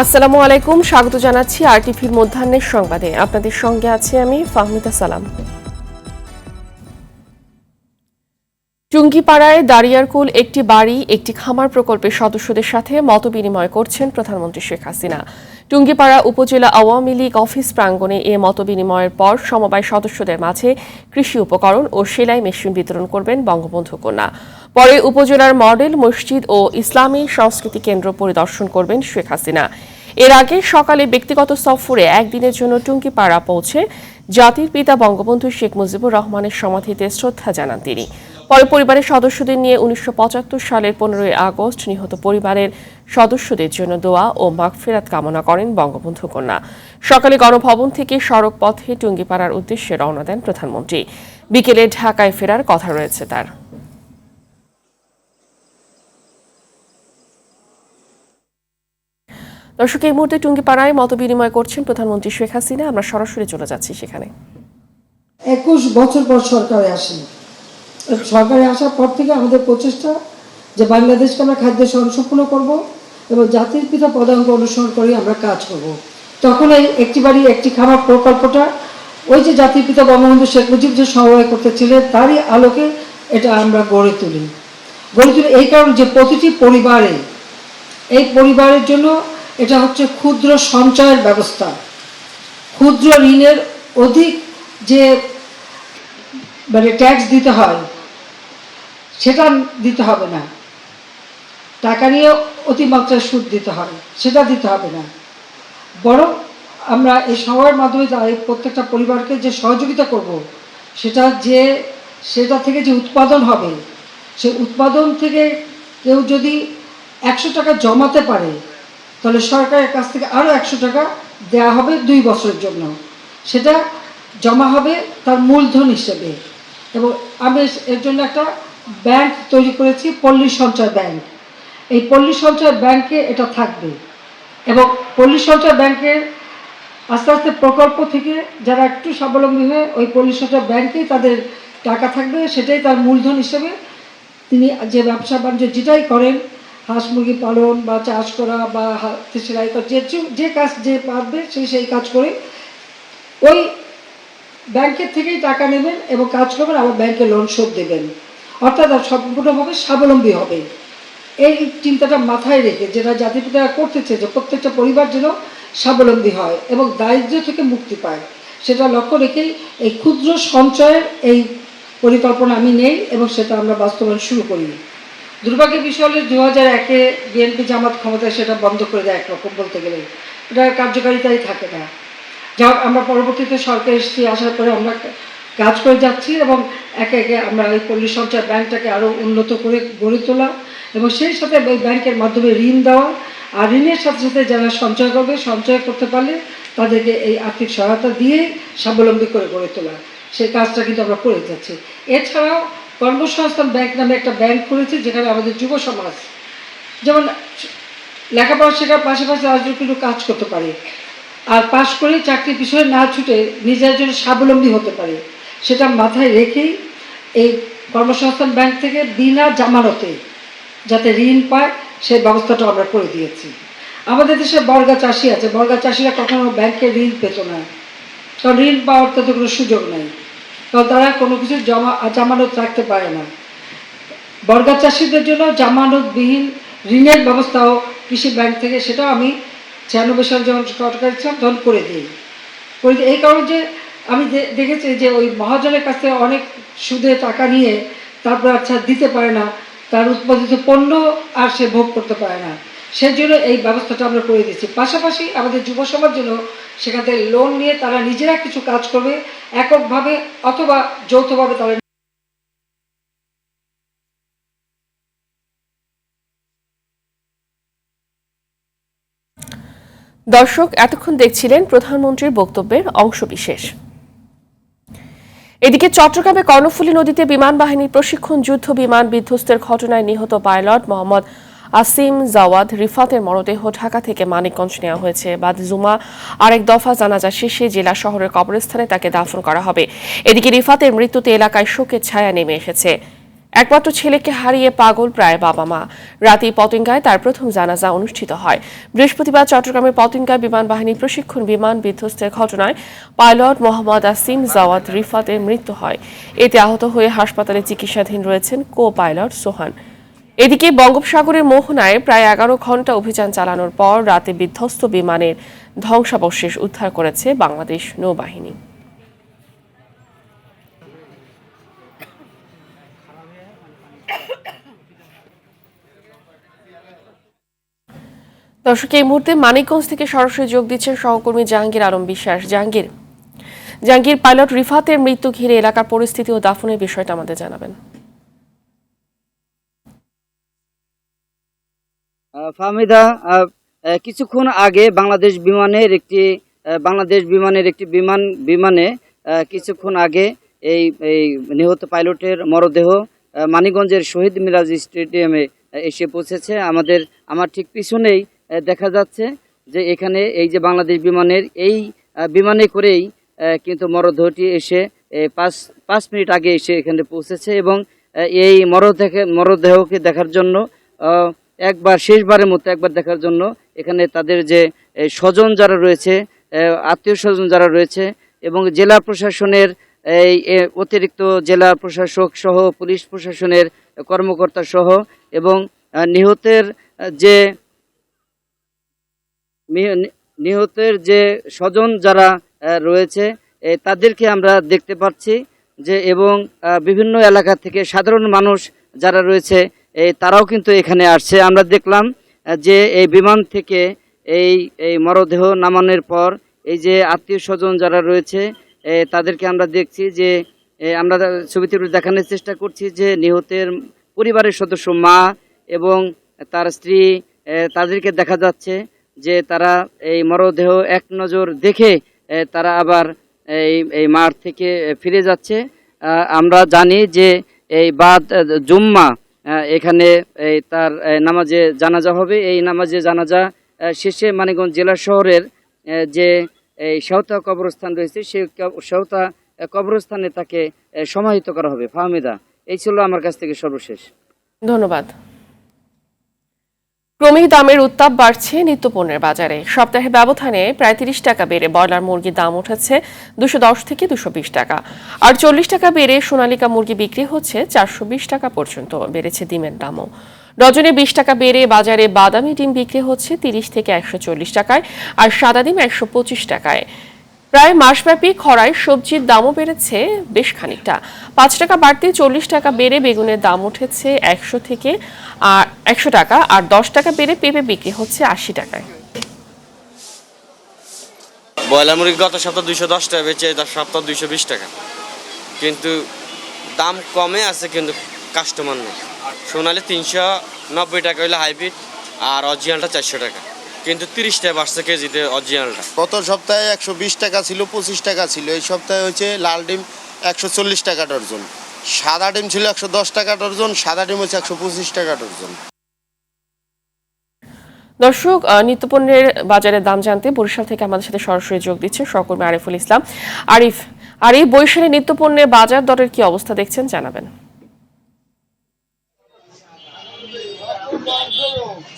আসসালামু আলাইকুম, স্বাগত জানাচ্ছি আরটিভির মধ্যাহ্নের সংবাদে। আপনাদের সঙ্গে আছি আমি ফাহমিদা সালাম। টুঙ্গিপাড়ায় দারিয়ারকুল একটি বাড়ি একটি খামার প্রকল্পের সদস্যদের সাথে মতবিনিময় করছেন প্রধানমন্ত্রী শেখ হাসিনা। টুঙ্গিপাড়া উপজেলা আওয়ামী লীগ অফিস প্রাঙ্গণে এ মতবিনিময়ের পর সমবায় সদস্যদের মাঝে কৃষি উপকরণ ও সেলাই মেশিন বিতরণ করবেন বঙ্গবন্ধু কন্যা। পরে উপজেলার মডেল মসজিদ ও ইসলামী সংস্কৃতি কেন্দ্র পরিদর্শন করবেন শেখ হাসিনা। এর আগে সকালে ব্যক্তিগত সফরে একদিনের জন্য টুঙ্গিপাড়া পৌঁছে জাতির পিতা বঙ্গবন্ধু শেখ মুজিবুর রহমানের সমাধিতে শ্রদ্ধা জানান তিনি। পরে পরিবারের সদস্যদের নিয়ে ১৯৭৫ সালের ১৫ই আগস্ট নিহত পরিবারের সদস্যদের জন্য দোয়া ও মাগফিরাত কামনা করেন বঙ্গবন্ধু কন্যা। সকালে গণভবন থেকে সড়ক পথে টুঙ্গিপাড়ার উদ্দেশ্যে রওনা দেন প্রধানমন্ত্রী। বিকেলে ঢাকায় ফেরার কথা রয়েছে তার। দর্শক, এই মুহূর্তে টুঙ্গিপাড়ায় মতবিনিময় করছেন প্রধানমন্ত্রী শেখ হাসিনা। আমরা সরাসরি চলে যাচ্ছি সেখানে। ২১ বছর পর সরকারে আসেন। সরকারে আসার পর থেকে আমাদের প্রচেষ্টা যে বাংলাদেশকে আমরা খাদ্য স্বয়ংসম্পূর্ণ করব এবং জাতির পিতা পদাঙ্ক অনুসরণ করে আমরা কাজ করব। তখন এই একটি বাড়ি একটি খামার প্রকল্পটা ওই যে জাতির পিতা বঙ্গবন্ধু শেখ মুজিব যে সহায় করতেছিলেন তারই আলোকে এটা আমরা গড়ে তুলি এই কারণে যে প্রতিটি পরিবারে এই পরিবারের জন্য এটা হচ্ছে ক্ষুদ্র সঞ্চয়ের ব্যবস্থা। ক্ষুদ্র ঋণের অধিক যে ট্যাক্স দিতে হয় সেটা দিতে হবে না, টাকা নিয়ে অতিমাত্রায় সুদ দিতে হয় সেটা দিতে হবে না, বরং আমরা এই সহায়ের মাধ্যমে এই প্রত্যেকটা পরিবারকে যে সহযোগিতা করব সেটা থেকে যে উৎপাদন হবে সেই উৎপাদন থেকে কেউ যদি ১০০ টাকা জমাতে পারে তাহলে সরকারের কাছ থেকে আরও ১০০ টাকা দেওয়া হবে ২ বছরের জন্য। সেটা জমা হবে তার মূলধন হিসেবে। এবং আমি এর জন্য একটা ব্যাংক তৈরি করেছি, পল্লী সঞ্চয় ব্যাংক। এই পল্লী সঞ্চয় ব্যাংকে এটা থাকবে এবং পল্লী সঞ্চয় ব্যাংকের আস্তে আস্তে প্রকল্প থেকে যারা একটু স্বাবলম্বী হয়ে ওই পল্লী সঞ্চয় ব্যাংকেই তাদের টাকা থাকবে, সেটাই তার মূলধন হিসেবে তিনি যে ব্যবসা বাণিজ্য যেটাই করেন, হাঁস মুরগি পালন বা চাষ করা বা হাতে সেলাই করা, যে কাজ যে পারবে সেই কাজ করে ওই ব্যাংকের থেকেই টাকা নেবেন এবং কাজ করবেন, আবার ব্যাংকে লোন শোধ দেবেন, অর্থাৎ সম্পূর্ণভাবে স্বাবলম্বী হবে। এই চিন্তাটা মাথায় রেখে যেটা জাতির পিতা করতেছে যে প্রত্যেকটা পরিবার যেন স্বাবলম্বী হয় এবং দারিদ্র্য থেকে মুক্তি পায়, সেটা লক্ষ্য রেখেই এই ক্ষুদ্র সঞ্চয়ের এই পরিকল্পনা আমি নেই এবং সেটা আমরা বাস্তবায়ন শুরু করি। দুর্ভাগ্যের বিষয় হলে ২০০১-এ বিএনপি জামাত ক্ষমতায় সেটা বন্ধ করে দেয়, একরকম বলতে গেলে এটা কার্যকারিতাই থাকে না। যা আমরা পরবর্তীতে সরকার আসার পরে আমরা কাজ করে যাচ্ছি এবং একে একে আমরা এই পল্লী সঞ্চয় ব্যাংকটাকে আরও উন্নত করে গড়ে তোলা এবং সেই সাথে এই ব্যাংকের মাধ্যমে ঋণ দেওয়া, আর ঋণের সাথে সাথে যারা সঞ্চয় করবে, সঞ্চয় করতে পারলে তাদেরকে এই আর্থিক সহায়তা দিয়ে স্বাবলম্বী করে গড়ে তোলা, সেই কাজটা কিন্তু আমরা করে যাচ্ছি। এছাড়াও কর্মসংস্থান ব্যাংক নামে একটা ব্যাংক করেছি যেখানে আমাদের যুব সমাজ যেমন লেখাপড়া শেখার পাশাপাশি আজ কিন্তু কাজ করতে পারে আর পাশ করে চাকরির পিছনে না ছুটে নিজের জন্য স্বাবলম্বী হতে পারে, সেটা মাথায় রেখেই এই কর্মসংস্থান ব্যাংক থেকে বিনা জামানতে যাতে ঋণ পায় সেই ব্যবস্থাটা আমরা করে দিয়েছি। আমাদের দেশে বর্গা চাষি আছে, বর্গা চাষিরা কখনো ব্যাংকে ঋণ পেত না, কারণ ঋণ পাওয়ার তো কোনো সুযোগ নেই, কারণ তারা কোনো কিছু জামানত রাখতে পারে না। বর্গা চাষিদের জন্য জামানতবিহীন ঋণের ব্যবস্থাও কৃষি ব্যাংক থেকে, সেটাও আমি ৯৬ সাল যখন সরকার ছিলাম তখন করে দিই। এই কারণে যে আমি দেখেছি যে ওই মহাজনের কাছ থেকে অনেক সুদে টাকা নিয়ে তারপর আচ্ছা দিতে পারে না, তার উৎপাদিত পণ্য আর সে ভোগ করতে পারে না, সেই জন্য এই ব্যবস্থাটা আমরা করে দিচ্ছি। পাশাপাশি আমাদের যুব সমাজ জন্য সেখান থেকে লোন নিয়ে তারা নিজেরা কিছু কাজ করবে, এককভাবে অথবা যৌথভাবে তারা। দর্শক, এতক্ষণ দেখছিলেন প্রধানমন্ত্রীর বক্তব্যের অংশবিশেষ। এদিকে চট্টগ্রামে কর্ণফুলী নদীতে বিমান বাহিনীর প্রশিক্ষণ যুদ্ধ বিমান বিধ্বস্তের ঘটনায় নিহত পাইলট মোহাম্মদ আসিম জাওয়াদ রিফাতের মরদেহ ঢাকা থেকে মানিকগঞ্জ নেওয়া হয়েছে। বাদ জুমা আরেক দফা জানাজা শেষে জেলা শহরের কবরস্থানে তাকে দাফন করা হবে। এদিকে রিফাতের মৃত্যুতে এলাকায় শোকের ছায়া নেমে এসেছে। একমাত্র ছেলেকে হারিয়ে পাগল প্রায় বাবা মা। রাতেই পতেঙ্গায় তার প্রথম জানাজা অনুষ্ঠিত হয়। বৃহস্পতিবার চট্টগ্রামের পতেঙ্গা বিমান বাহিনী প্রশিক্ষণ বিমান বিধ্বস্তের ঘটনায় পাইলট মোহাম্মদ আসিম জাওয়াদ রিফাতের মৃত্যু হয়। এতে আহত হয়ে হাসপাতালে চিকিৎসাধীন রয়েছেন কো পাইলট সোহান। এদিকে বঙ্গোপসাগরের মোহনায় প্রায় 11 ঘণ্টা অভিযান চালানোর পর রাতে বিধ্বস্ত বিমানের ধ্বংসাবশেষ উদ্ধার করেছে বাংলাদেশ নৌবাহিনী। দর্শক, এই মুহূর্তে মানিকগঞ্জ থেকে সরাসরি যোগ দিচ্ছেন সহকর্মী জাহাঙ্গীর আলম বিশ্বাস। জাহাঙ্গীর, পাইলট রিফাতের মৃত্যু ঘিরে এলাকার পরিস্থিতি ও দাফনের বিষয়টা আমাদের জানাবেন। ফাহমিদা, কিছুক্ষণ আগে বাংলাদেশ বিমানের একটি বিমানে কিছুক্ষণ আগে এই নিহত পাইলটের মরদেহ মানিকগঞ্জের শহীদ মিরাজ স্টেডিয়ামে এসে পৌঁছেছে। আমার ঠিক পিছনেই দেখা যাচ্ছে যে এখানে এই যে বাংলাদেশ বিমানের এই বিমানে করেই কিন্তু মরদেহটি এসে 5 মিনিট আগে এসে এখানে পৌঁছেছে এবং এই মরদেহকে দেখার জন্য শেষবারের মতো একবার দেখার জন্য এখানে তাদের যে স্বজন যারা রয়েছে, আত্মীয় স্বজন যারা রয়েছে এবং জেলা প্রশাসনের এই অতিরিক্ত জেলা প্রশাসক সহ পুলিশ প্রশাসনের কর্মকর্তা সহ এবং নিহতের যে স্বজন যারা রয়েছে তাদেরকে আমরা দেখতে পাচ্ছি যে এবং বিভিন্ন এলাকা থেকে সাধারণ মানুষ যারা রয়েছে তারাও কিন্তু এখানে আসছে। আমরা দেখলাম যে এই বিমান থেকে এই মরদেহ নামানোর পর এই যে আত্মীয় স্বজন যারা রয়েছে তাদেরকে আমরা দেখছি যে আমরা ছবিতে দেখানোর চেষ্টা করছি যে নিহতের পরিবারের সদস্য মা এবং তার স্ত্রী, তাদেরকে দেখা যাচ্ছে যে তারা এই মরদেহ এক নজর দেখে তারা আবার এই মাঠ থেকে ফিরে যাচ্ছে। আমরা জানি যে এই বাদ জুম্মা এখানে তার নামাজে জানাজা হবে। এই নামাজে জানাজা শেষে মানিকগঞ্জ জেলা শহরের যে এই সেওতা কবরস্থান রয়েছে সেই সেওতা কবরস্থানে তাকে সমাহিত করা হবে। ফাহমিদা, এই ছিল আমার কাছ থেকে সর্বশেষ। ধন্যবাদ। ক্রমেই দামের উত্তাপ বাড়ছে নিত্যপণ্যের বাজারে। সপ্তাহে ব্যবধানে প্রায় 30 টাকা বেড়ে ব্রয়লার মুরগির দাম উঠেছে 210 থেকে 220 টাকা, আর 40 টাকা বেড়ে সোনালিকা মুরগি বিক্রি হচ্ছে 420 টাকা পর্যন্ত। বেড়েছে ডিমের দামও। ডজনে 20 টাকা বেড়ে বাজারে বাদামি ডিম বিক্রি হচ্ছে 30 থেকে 140 টাকায়, আর সাদা ডিম 125 টাকায়। প্রায় মাসব্যাপী খরায় সবজির দামও বেড়েছে বেশ খানিকটা। 5 টাকা বাড়তে 40 টাকা বেড়ে বেগুনের দাম উঠেছে 100 টাকা, আর 10 টাকা বেড়ে পেঁপে বিক্রি হচ্ছে 80 টাকায়। ব্রয়লার মুরগি গত সপ্তাহ 210 টাকা বেচে সপ্তাহ 220 টাকা, কিন্তু দাম কমে আছে কিন্তু কাস্টমার নেই। সোনালি 390 টাকা হইলে হাইব্রিড, আর অরিজিনালটা 400 টাকা, কিন্তু 30 টাকা বাড়ছে কেজিতে অরিজিনালটা। গত সপ্তাহে 120 টাকা ছিল, 25 টাকা ছিল। এই সপ্তাহে হচ্ছে লাল ডিম 140 টাকা ডর্জন, সাদা ডিম ছিল 110 টাকা ডর্জন, সাদা ডিম হচ্ছে 125 টাকা ডর্জন। দর্শক, নিত্যপণ্যের বাজারের দাম জানতে বরিশাল থেকে আমাদের সাথে সরাসরি যোগ দিচ্ছে সহকর্মী আরিফুল ইসলাম। আর এই বরিশালে নিত্যপণ্যের বাজার দরের কি অবস্থা দেখছেন জানাবেন।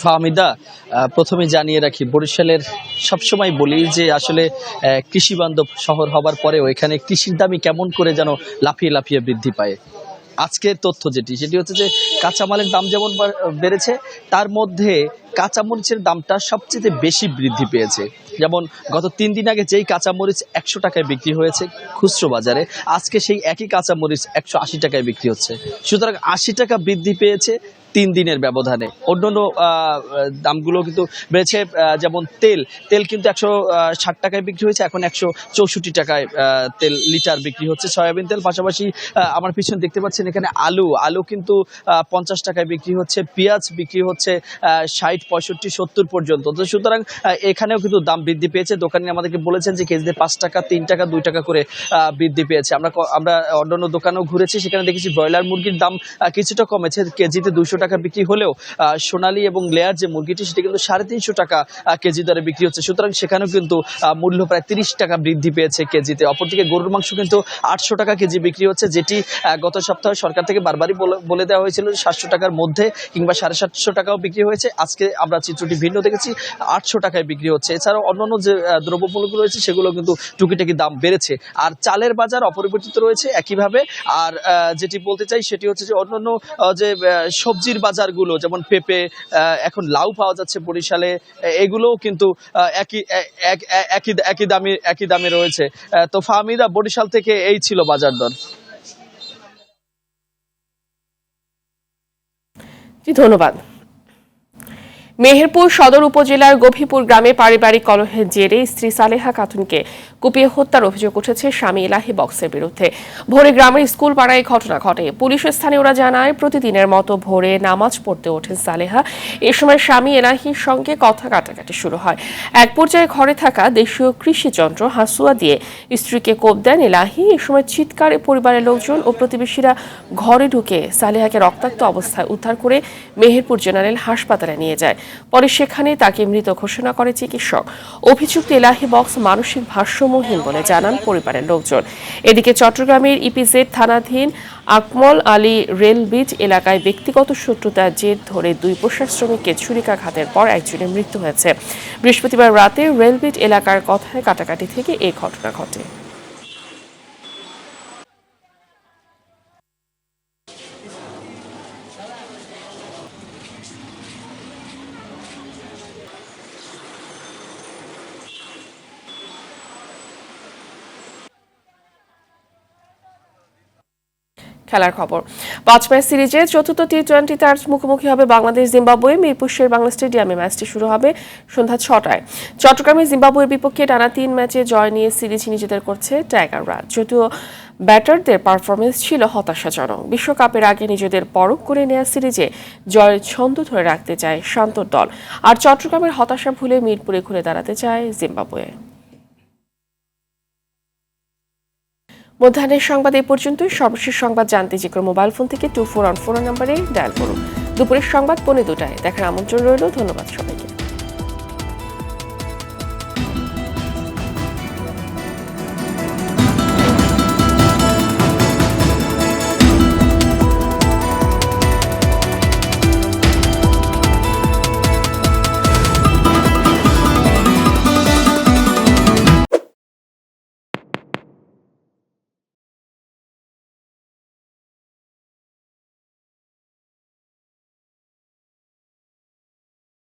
ফাহমিদা, প্রথমে জানিয়ে রাখি, বরিশালের সবসময় বলি যে আসলে কৃষি বান্ধব শহর হবার পরেও এখানে কৃষির দামই কেমন করে যেন লাফিয়ে লাফিয়ে বৃদ্ধি পায়। আজকের তথ্য সেটি হচ্ছে যে কাঁচামালের দাম যেমন বেড়েছে, তার মধ্যে কাঁচামরিচের দামটা সবচেয়ে বেশি বৃদ্ধি পেয়েছে। যেমন গত 3 দিন আগে যেই কাঁচামরিচ 100 টাকায় বিক্রি হয়েছে খুচরো বাজারে, আজকে সেই একই কাঁচামরিচ 180 টাকায় বিক্রি হচ্ছে। সুতরাং 80 টাকা বৃদ্ধি পেয়েছে 3 দিনের ব্যবধানে। অন্যান্য দামগুলো কিন্তু বেড়েছে। যেমন তেল কিন্তু 160 টাকায় বিক্রি হয়েছে, এখন 164 টাকায় তেল লিটার বিক্রি হচ্ছে সয়াবিন তেল। পাশাপাশি আমার পিছনে দেখতে পাচ্ছেন এখানে আলু কিন্তু 50 টাকায় বিক্রি হচ্ছে, পেঁয়াজ বিক্রি হচ্ছে 60, 65, 70 পর্যন্ত। তো সুতরাং এখানেও কিন্তু দাম বৃদ্ধি পেয়েছে। দোকানি আমাদেরকে বলেছেন যে কেজিতে 5 টাকা, 3 টাকা, 2 টাকা করে বৃদ্ধি পেয়েছে। আমরা অন্যান্য দোকানেও ঘুরেছি, সেখানে দেখেছি ব্রয়লার মুরগির দাম কিছুটা কমেছে, কেজিতে 200 টাকা টাকা বিক্রি হলেও সোনালী এবং লেয়ার যে মুরগিটি সেটি কিন্তু 350 টাকা কেজি দরে বিক্রি হচ্ছে। সুতরাং সেখানেও কিন্তু মূল্য প্রায় 30 টাকা বৃদ্ধি পেয়েছে কেজিতে। অপরদিকে গরুর মাংস কিন্তু 800 টাকা কেজি বিক্রি হচ্ছে, যেটি গত সপ্তাহে সরকার থেকে বারবারই বলে দেওয়া হয়েছিল 700 টাকার মধ্যে কিংবা 750 টাকাও বিক্রি হয়েছে। আজকে আমরা চিত্রটি ভিন্ন দেখেছি, 800 টাকায় বিক্রি হচ্ছে। এছাড়াও অন্যান্য যে দ্রব্যমূল্যগুলো রয়েছে সেগুলো কিন্তু টুকিটাকি দাম বেড়েছে। আর চালের বাজার অপরিবর্তিত রয়েছে একইভাবে। আর যেটি বলতে চাই সেটি হচ্ছে যে অন্যান্য যে সবজির বাজারগুলো, যেমন পেঁপে, এখন লাউ পাওয়া যাচ্ছে বরিশালে, এগুলোও কিন্তু একই দামে রয়েছে। তো ফাহমিদা, বরিশাল থেকে এই ছিল বাজার দর। ধন্যবাদ। মেহেরপুর সদর উপজেলার গভীপুর গ্রামে পারিবারিক কলহের জেরে স্ত্রী সালেহা খাতুনকে কুপিয়ে হত্যার অভিযোগ উঠেছে স্বামী এলাহি বক্সের বিরুদ্ধে। ভোরে গ্রামের স্কুল পাড়ায় ঘটনা ঘটে। পুলিশ স্থানীয়রা জানায়, প্রতিদিনের মতো ভোরে নামাজ পড়তে ওঠেন সালেহা। এ সময় স্বামী এলাহির সঙ্গে কথা কাটাকাটি শুরু হয়। এক পর্যায়ে ঘরে থাকা দেশীয় কৃষি যন্ত্র হাসুয়া দিয়ে স্ত্রীকে কোপ দেন এলাহি। এ সময় চিৎকারে পরিবারের লোকজন ও প্রতিবেশীরা ঘরে ঢুকে সালেহাকে রক্তাক্ত অবস্থায় উদ্ধার করে মেহেরপুর জেনারেল হাসপাতালে নিয়ে যায়। পরে সেখানে তাকে মৃত ঘোষণা করে চিকিৎসক। অভিযুক্ত এলাহি বক্স মানসিক ভারসাম্যহীন বলে জানান পরিবারের লোকজন। এদিকে চট্টগ্রামের ইপিজেড থানাধীন আকমল আলী রেলব্রিজ এলাকায় ব্যক্তিগত শত্রুতার জের ধরে 2 পোশাক শ্রমিককে ছুরিকাঘাতের পর একজনের মৃত্যু হয়েছে। বৃহস্পতিবার রাতে রেলব্রিজ এলাকার কথায় কাটাকাটি থেকে এই ঘটনা ঘটে। খেলার খবর। 5 ম্যাচ সিরিজে চতুর্থ টি-20 আজ মুখোমুখি হবে বাংলাদেশ জিম্বাবুয়ে। মিরপুর শের বাংলা স্টেডিয়ামে ম্যাচটি শুরু হবে সন্ধ্যা 6টায়। চট্টগ্রামে জিম্বাবুয়ের বিপক্ষে টানা 3 ম্যাচে জয় নিয়ে সিরিজ নিজেদের করছে টাইগাররা। যদিও ব্যাটারদের পারফরমেন্স ছিল হতাশাজনক। বিশ্বকাপের আগে নিজেদের পরখ করে নেওয়া সিরিজে জয়ের ছন্দ ধরে রাখতে চায় শান্তর দল। আর চট্টগ্রামের হতাশা ভুলে মিরপুরে ঘুরে দাঁড়াতে চায় জিম্বাবুয়ে। মধ্যাহ্নের সংবাদ এই পর্যন্তই। সর্বশেষ সংবাদ জানতে যে কোনো মোবাইল ফোন থেকে 2414 নম্বরে ডায়াল করুন। দুপুরের সংবাদ 2:45 দেখার আমন্ত্রণ রইল। ধন্যবাদ সবাইকে।